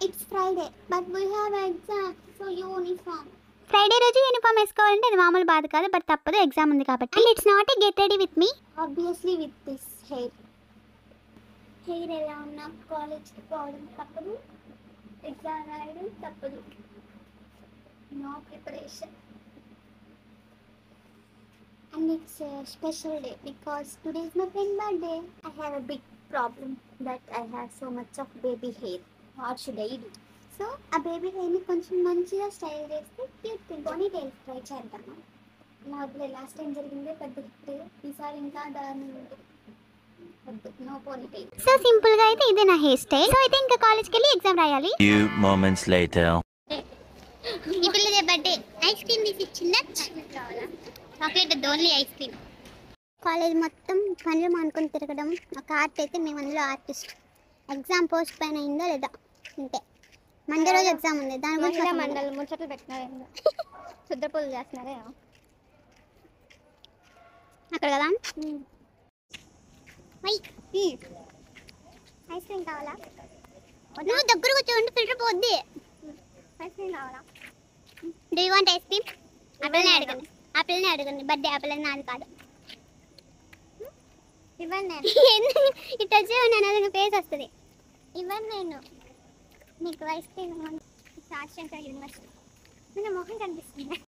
It's Friday, but we have exam, so uniform. Friday రోజు uniform వేసుకోవాలంటే అది మామూలు బాధ కాదు, బట్ తప్పదు, ఎగ్జామ్ ఉంది కాబట్టి. And it's not a get ready with me. Obviously with this hair. Hair ఎలా ఉన్నా కాలేజ్కి పోవడం తప్పదు, ఎగ్జామ్ రాయడం తప్పదు. No preparation. And it's a special day because today is my friend's birthday. I have a big problem that I have so much of baby hair. What should I do? So ఆ baby హెయిర్ని కొంచెం మంచిగా style చేస్తే cute పోనీ tile try చేద్దాము. నా వద్దులే, last time జరిగిందే పెద్ద హిట్, ఈసారి ఇంకా దారుణం ఉంటుంది. వద్దు, నో పోనీ టైల్. సో సింపుల్ గా అయితే ఇదే నా హెయిర్ స్టైల్. సో అయితే ఇంకా కాలేజ్కి వెళ్ళి ఎగ్జామ్ రాయాలి. Few moments later. ఈ పిల్లదే బర్త్డే, ఐస్ క్రీమ్ తీసి ఇచ్చిందా? Chocolate only ice cream. College మొత్తం పనులు మానుకొని తిరగడం ఒక ఆర్ట్ అయితే మేము అందులో ఆర్టిస్ట్. ఎగ్జామ్ పోస్ట్ పైన అయిందా లేదా అంతే. మండే రోజు ఎగ్జామ్ ఉంది, దాని గురించి మండలి ముచ్చట్లు పెట్టినారు, శుద్ధపూలు చేస్తున్నారే అక్కడ కదా. ఐస్ క్రీమ్ కావాలా? నువ్వు దగ్గర కూర్చోండి, ఫిల్టర్ పోద్ది. ఐస్ క్రీమ్ కావాలా? Do you want ice cream? ఆపిల్నే అడగండి, ఆపిల్నే అడగండి. బర్త్డే ఆపిల్ అని నాది కాదు. ఇవ్వండి ఇటు వచ్చే నేను ఫేస్ వస్తుంది. ఇవ్వండి నేను నీకు ఐస్ క్రీమ్. యూనివర్సిటీ మొహం కనిపిస్తుంది.